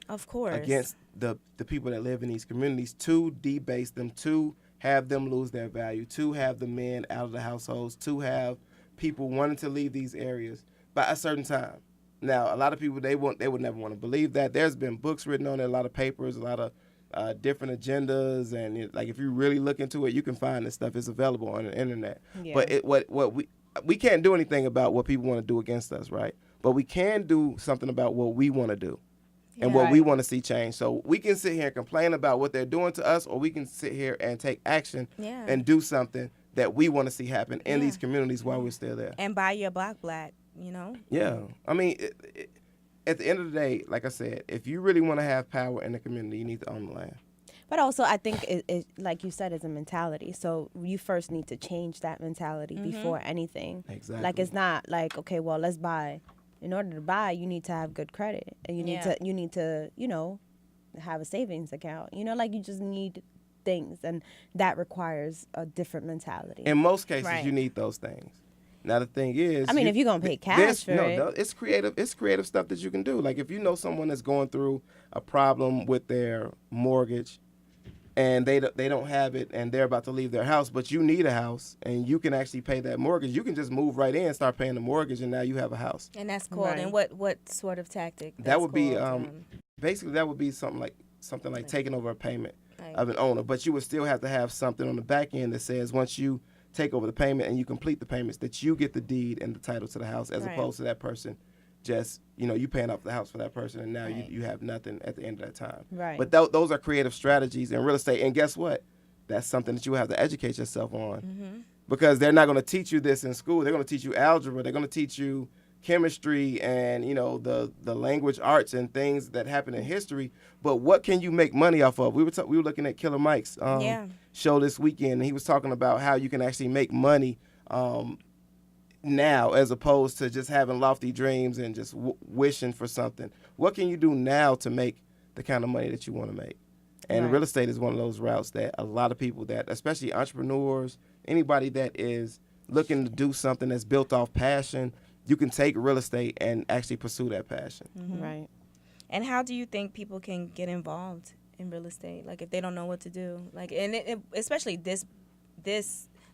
Of course. against the people that live in these communities to debase them, to have them lose their value, to have the men out of the households, to have people wanting to leave these areas by a certain time. Now, a lot of people they would never want to believe that. There's been books written on it, a lot of papers, a lot of different agendas, and like if you really look into it, you can find this stuff. It's available on the internet. Yeah. But what we can't do anything about what people want to do against us, right? But we can do something about what we want to do and what we Right. want to see change. So we can sit here and complain about what they're doing to us, or we can sit here and take action Yeah. and do something that we want to see happen in Yeah. these communities while we're still there. And buy your block black. Yeah. I mean, at the end of the day, like I said, if you really want to have power in the community, you need to own the land. But also, I think it like you said, is a mentality. So you first need to change that mentality before anything. Exactly. Like it's not like, okay, well, let's buy. In order to buy, you need to have good credit, and you need to have a savings account. Like you just need things, and that requires a different mentality. In most cases, Right. you need those things. Now the thing is, I mean, if you're gonna pay cash there's- for no, it. no, it's creative. It's creative stuff that you can do. Like if you know someone that's going through a problem with their mortgage, and they don't have it, and they're about to leave their house, but you need a house, and you can actually pay that mortgage. You can just move right in, start paying the mortgage, and now you have a house. And that's called. Right. And what sort of tactic? That That's would be called, basically that would be something like taking over a payment Right. of an owner, but you would still have to have something on the back end that says once you take over the payment and you complete the payments that you get the deed and the title to the house, as Right. opposed to that person just you paying off the house for that person, and now Right. you have nothing at the end of that time. Right. But those are creative strategies in real estate, and guess what? That's something that you have to educate yourself on, because they're not going to teach you this in school. They're going to teach you algebra. They're going to teach you chemistry and the language arts and things that happen in history. But what can you make money off of? We were looking at Killer Mike's show this weekend, and he was talking about how you can actually make money now, as opposed to just having lofty dreams and just wishing for something. What can you do now to make the kind of money that you want to make? And Right. real estate is one of those routes that a lot of people that, especially entrepreneurs, anybody that is looking to do something that's built off passion, you can take real estate and actually pursue that passion. Right. And how do you think people can get involved in real estate? Like if they don't know what to do, like especially this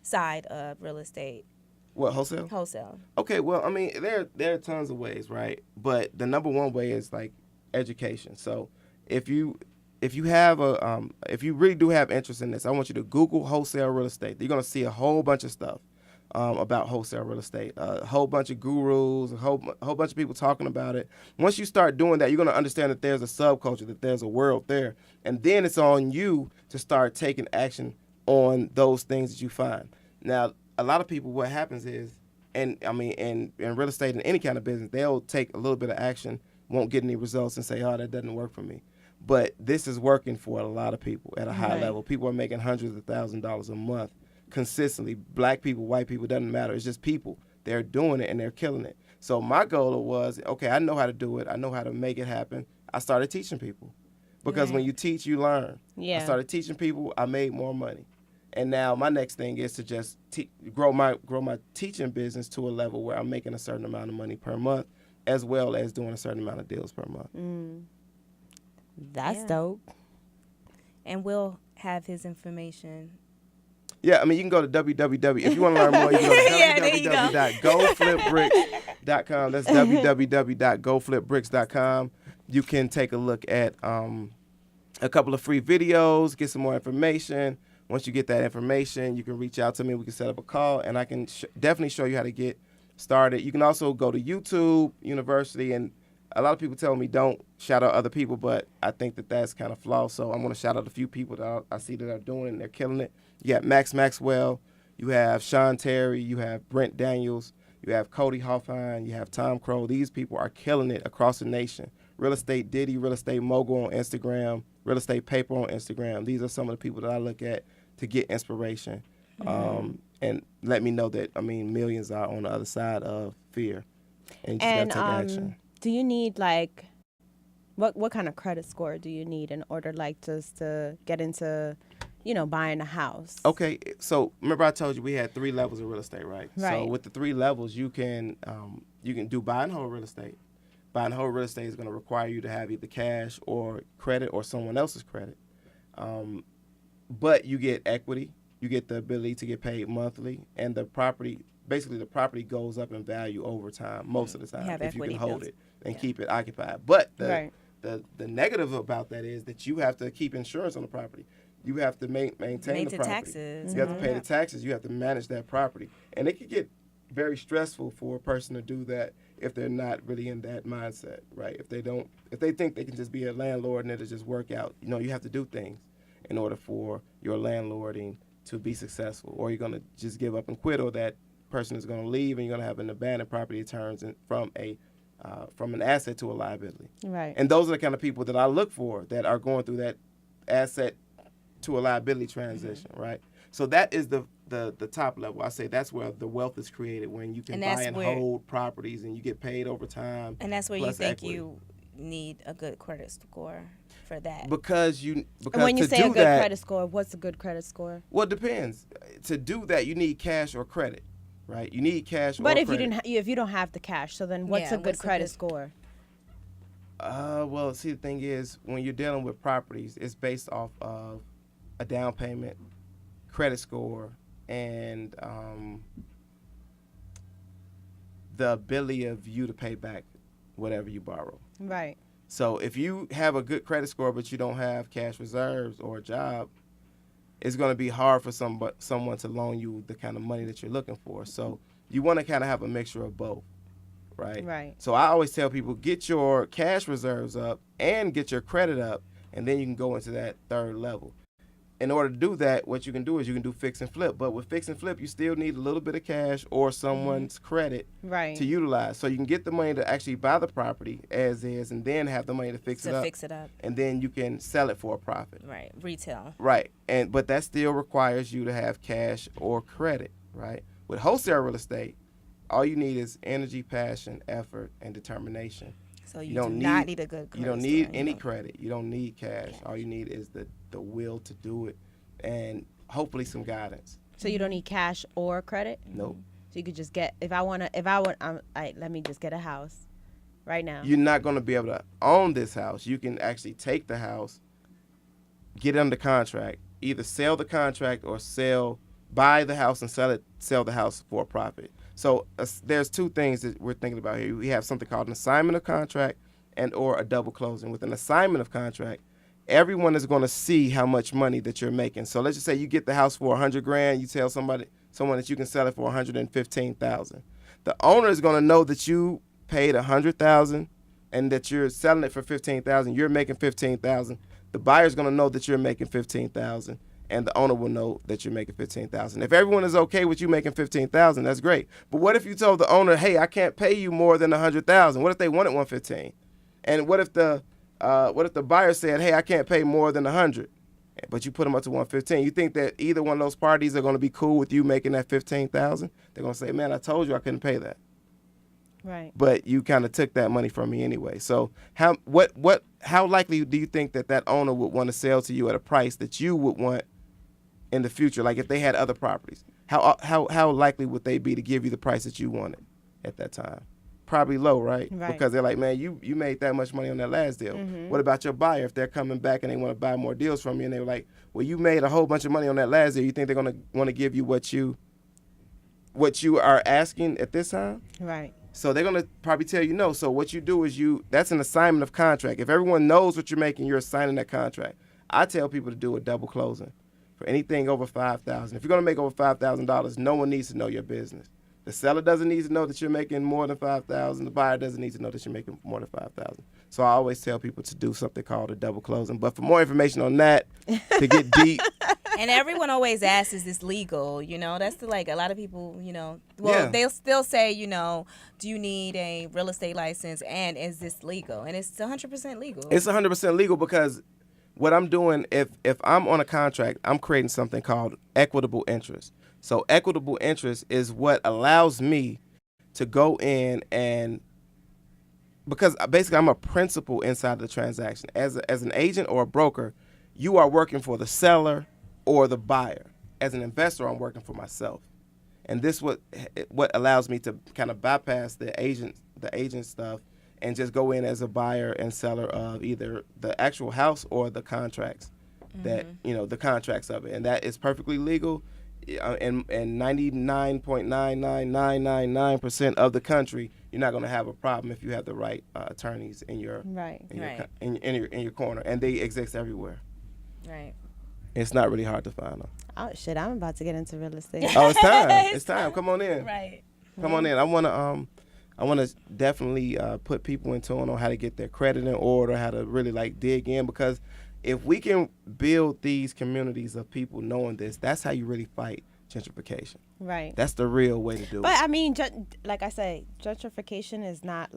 side of real estate What, wholesale? wholesale? Okay, well, I mean, there are tons of ways, right? But the number one way is like education. So if you have if you really do have interest in this, I want you to Google wholesale real estate. You're gonna see a whole bunch of stuff about wholesale real estate, a whole bunch of gurus, a whole bunch of people talking about it. Once you start doing that, you're gonna understand that there's a subculture, that there's a world there, and then it's on you to start taking action on those things that you find. Now, a lot of people, what happens is, and I mean, in real estate and any kind of business, they'll take a little bit of action, won't get any results, and say, "Oh, that doesn't work for me." But this is working for a lot of people at a high level. People are making hundreds of $1,000s a month consistently. Black people, white people, doesn't matter. It's just people. They're doing it and they're killing it. So my goal was, okay, I know how to do it. I know how to make it happen. I started teaching people, because when you teach, you learn. I started teaching people. I made more money. And now my next thing is to just grow my teaching business to a level where I'm making a certain amount of money per month, as well as doing a certain amount of deals per month. That's dope. And we'll have his information. Yeah, I mean, you can go to www. If you want to learn more, you can go to www.goflipbricks.com. That's www.goflipbricks.com. You can take a look at a couple of free videos, get some more information. Once you get that information, you can reach out to me. We can set up a call, and I can definitely show you how to get started. You can also go to YouTube University, and a lot of people tell me don't shout out other people, but I think that that's kind of flawed. So I'm going to shout out a few people that I see that are doing it, and they're killing it. You got Max Maxwell, you have Sean Terry, you have Brent Daniels, you have Cody Hoffine, you have Tom Crow. These people are killing it across the nation. Real Estate Diddy, Real Estate Mogul on Instagram, Real Estate Paper on Instagram. These are some of the people that I look at to get inspiration, and let me know that, I mean, millions are on the other side of fear, and you just gotta take action. Do you need, like, what kind of credit score do you need in order, like, just to get into, buying a house? Okay, so remember I told you we had 3 levels of real estate, right? Right. So with the 3 levels, you can do buy and hold real estate. Buy and hold real estate is going to require you to have either cash or credit or someone else's credit. But you get equity, you get the ability to get paid monthly, and the property goes up in value over time, most of the time, if you can hold it and keep it occupied. But the negative about that is that you have to keep insurance on the property. You have to maintain the property. Taxes. You have to pay the taxes. You have to manage that property. And it can get very stressful for a person to do that if they're not really in that mindset, right? If they think they can just be a landlord and it'll just work out. You have to do things in order for your landlording to be successful, or you're going to just give up and quit, or that person is going to leave and you're going to have an abandoned property that turns from an asset to a liability. Right. And those are the kind of people that I look for that are going through that asset to a liability transition, right? So that is the top level. I say that's where the wealth is created, when you can buy and hold properties and you get paid over time. And that's where you think you need a good credit score for that. Because when you say a good credit score, what's a good credit score? Well, it depends. To do that, you need cash or credit, right? You need cash or credit. But if you don't have the cash, so then what's a good credit score? Well, see, the thing is, when you're dealing with properties, it's based off of a down payment, credit score, and the ability of you to pay back whatever you borrow. Right. So if you have a good credit score but you don't have cash reserves or a job, it's going to be hard for someone to loan you the kind of money that you're looking for. So you want to kind of have a mixture of both, right? Right. So I always tell people, get your cash reserves up and get your credit up, and then you can go into that third level. In order to do that, what you can do is you can do fix and flip. But with fix and flip, you still need a little bit of cash or someone's credit to utilize. So you can get the money to actually buy the property as is, and then have the money to fix it up. And then you can sell it for a profit. Right, retail. Right, but that still requires you to have cash or credit, right? With wholesale real estate, all you need is energy, passion, effort, and determination. So you do not need a good credit. You don't need any credit. You don't need cash. All you need is the will to do it, and hopefully some guidance. So you don't need cash or credit? Nope. So you could just get, let me just get a house right now. You're not going to be able to own this house. You can actually take the house, get it under contract, either sell the contract or sell buy the house and sell the house for a profit. So there's two things that we're thinking about here. We have something called an assignment of contract and or a double closing. With an assignment of contract, everyone is going to see how much money that you're making. So let's just say you get the house for $100,000. You tell someone that you can sell it for $115,000. The owner is going to know that you paid $100,000 and that you're selling it for $15,000. You're making $15,000. The buyer's going to know that you're making $15,000, and the owner will know that you're making $15,000. If everyone is okay with you making $15,000, that's great. But what if you told the owner, "Hey, I can't pay you more than $100,000"? What if they wanted $115,000? And what if the buyer said, "Hey, I can't pay more than $100,000," but you put them up to $115,000? You think that either one of those parties are going to be cool with you making that $15,000? They're going to say, "Man, I told you I couldn't pay that." Right. But you kind of took that money from me anyway. So how likely do you think that owner would want to sell to you at a price that you would want in the future? Like if they had other properties, how likely would they be to give you the price that you wanted at that time? Probably low, right? Because they're like, "Man, you made that much money on that last deal." Mm-hmm. What about your buyer? If they're coming back and they want to buy more deals from you, and they're like, "Well, you made a whole bunch of money on that last deal," you think they're going to want to give you what you are asking at this time? Right. So they're going to probably tell you no. So what you do is that's an assignment of contract. If everyone knows what you're making, you're assigning that contract. I tell people to do a double closing for anything over $5,000. If you're going to make over $5,000, no one needs to know your business. The seller doesn't need to know that you're making more than $5,000. The buyer doesn't need to know that you're making more than $5,000. So I always tell people to do something called a double closing. But for more information on that, to get deep. And everyone always asks, "Is this legal?" That's a lot of people, they'll still say, "Do you need a real estate license? And is this legal?" And it's 100% legal. It's 100% legal because what I'm doing, if I'm on a contract, I'm creating something called equitable interest. So equitable interest is what allows me to go in and, because basically I'm a principal inside of the transaction. As an agent or a broker, you are working for the seller or the buyer. As an investor, I'm working for myself. And this what allows me to kind of bypass the agent stuff and just go in as a buyer and seller of either the actual house or the contracts that, the contracts of it. And that is perfectly legal. And 99.99999% of the country, you're not going to have a problem if you have the right attorneys in your in your corner, and they exist everywhere. Right. It's not really hard to find them. Oh shit! I'm about to get into real estate. Oh, it's time! It's time. Come on in. Right. Come on in. I want to definitely put people in tune on how to get their credit in order, how to really dig in, because if we can build these communities of people knowing this, that's how you really fight gentrification. Right. That's the real way to do it. But I mean, like I say, gentrification is not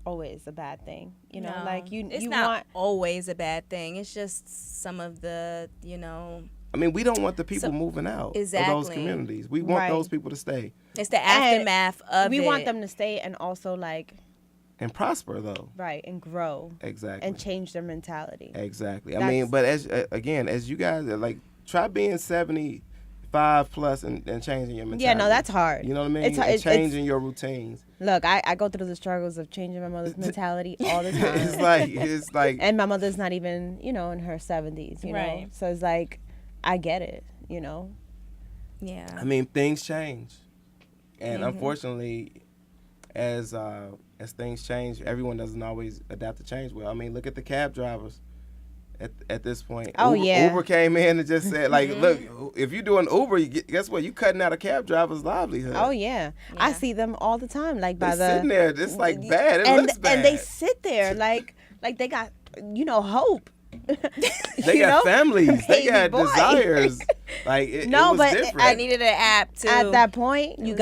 always a bad thing. No, it's not want always a bad thing. It's just some of the, I mean, we don't want the people moving out of those communities. We want those people to stay. It's the aftermath of it. We want them to stay and also and prosper, though. Right, and grow. Exactly. And change their mentality. Exactly. I mean, but as you guys are try being 75 plus and changing your mentality. Yeah, no, that's hard. You know what I mean? It's changing your routines. Look, I go through the struggles of changing my mother's mentality all the time. it's like. And my mother's not even, in her 70s, you know? So it's I get it, Yeah. I mean, things change. And unfortunately, as things change, everyone doesn't always adapt to change well. I mean, look at the cab drivers at this point. Oh, Uber came in and just said, look, if you're doing Uber, guess what? You cutting out a cab driver's livelihood. Oh, yeah. I see them all the time, by the... sitting there, it's bad. It looks bad. And they sit there like they got, hope. They got families. They got boy. desires. It was different. I needed an app too. At that point, you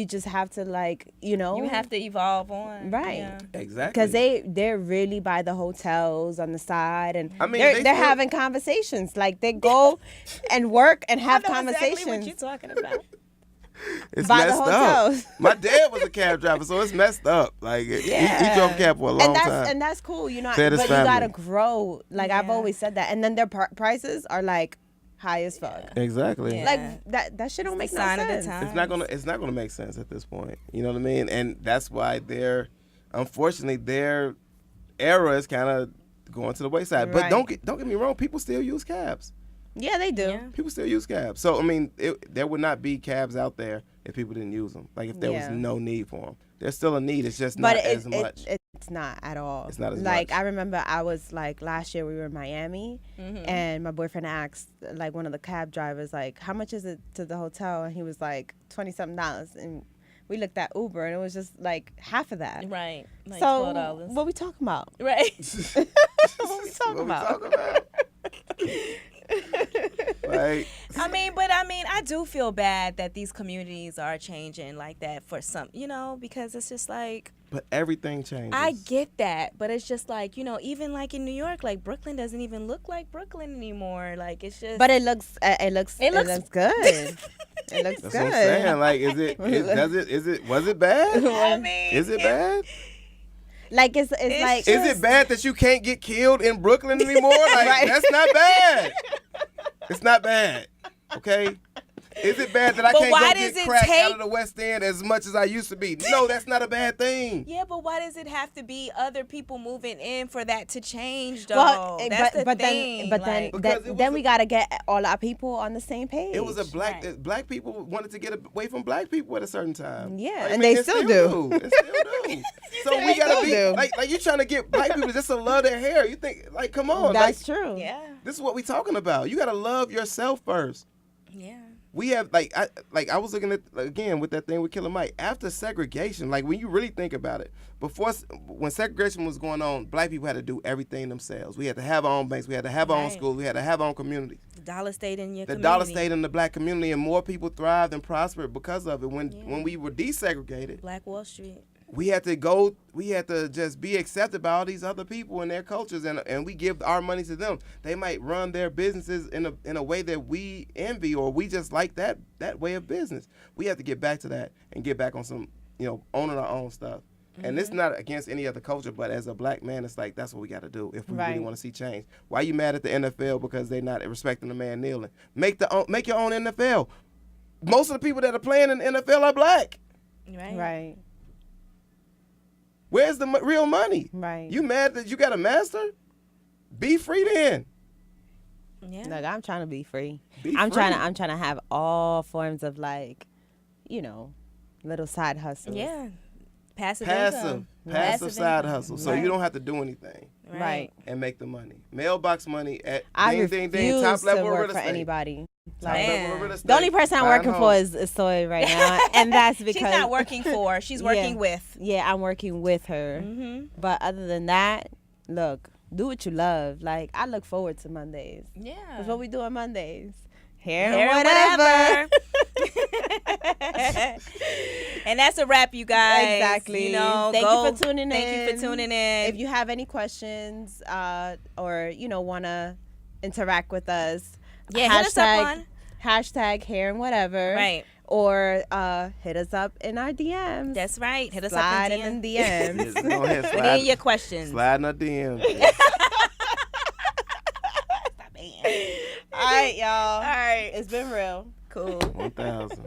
just have to you have to evolve on. Right. Yeah. Exactly. Because they're really by the hotels on the side, and I mean, they're having conversations. They go and work and have conversations. Exactly what you're talking about. It's by messed the hotels. up. My dad was a cab driver, so it's messed up. He drove cab for a long time. And that's cool, but you family. gotta grow. I've always said that. And then their prices are high as fuck. Exactly. Yeah. That shit don't make no sign of the sense. time. It's not gonna make sense at this point. You know what I mean? And that's why unfortunately their era is kind of going to the wayside. Right. But don't get me wrong, people still use cabs. Yeah, they do. Yeah. People still use cabs. So I mean, there would not be cabs out there if people didn't use them. Like if there was Yeah. no need for them. There's still a need. It's just But not as much. it's not at all. It's not as like, much. I remember I was like, last year we were in Miami, Mm-hmm. and my boyfriend asked like one of the cab drivers, like, how much is it to the hotel? And he was like, $20-something. And we looked at Uber, and it was just like half of that. Right. Like So $12. what we talking about? Right. What we talking about? talking about? Like, I mean, I do feel bad that these communities are changing like that for some, because it's just like, but everything changes. I get that, but it's just like, even like in New York, like Brooklyn doesn't even look like Brooklyn anymore. Like it's just. But it looks good. It looks That's good. what I'm saying. Like, was it bad? I mean, Is it bad? Like it's like. Is it bad that you can't get killed in Brooklyn anymore? Like, Right. that's not bad. It's not bad. Okay? Is it bad that I But can't why go does get it crack take- out of the West End as much as I used to be? No, that's not a bad thing. Yeah, but why does it have to be other people moving in for that to change, though? Well, That's the but thing. then Because it was then we gotta get all our people on the same page. It was a Right. black people wanted to get away from black people at a certain time. Yeah, Like, and man, they it still do. It still do. So we They gotta be still do. like you trying to get black people just to love their hair. You think like come on, That's like, true. Yeah, this is what we talking about. You gotta love yourself first. yeah. We have I was looking at again with that thing with Killer Mike after segregation. Like when you really think about it, when segregation was going on, black people had to do everything themselves. We had to have our own banks. We had to have our own Right. schools. We had to have our own communities. The dollar stayed in your The community. dollar stayed in the black community, and more people thrived and prospered because of it. When we were desegregated, Black Wall Street. we had to just be accepted by all these other people and their cultures, and we give our money to them. They might run their businesses in a way that we envy, or we just like that way of business. We have to get back to that and get back on some, owning our own stuff. And it's not against any other culture, but as a black man, it's like that's what we got to do if we really Right. want to see change. Why you mad at the NFL because they're not respecting the man kneeling? Make your own NFL. Most of the people that are playing in the NFL are black. Right. Right. Where's the real money? Right. You mad that you got a master? Be free then. Yeah. Look, I'm trying to be free. Be I'm free. trying to have all forms of like, little side hustles. Yeah. Passive Passive income. side income. hustle. So Right. you don't have to do anything Right. and make the money. Mailbox money at I ding, refuse ding, ding, top to level work real for estate. anybody. Top Like, level real estate. the only person I'm Buying working for homes. is Soy right now, and that's because She's not working for. She's working Yeah. with. Yeah, I'm working with her. Mm-hmm. But other than that, look, do what you love. Like, I look forward to Mondays. Yeah. That's what we do on Mondays. Hair Hair and and whatever. And that's a wrap, you guys. Exactly. Thank you for tuning in. Thank you for tuning in. If you have any questions or, want to interact with us, hit us up on. Hashtag hair and whatever. Right. Or hit us up in our DMs. That's right. Hit us Slide up in the Yes, DMs. go ahead, Put in your questions. slide in our DMs. All right, y'all. All right. It's been real. Cool. 1,000.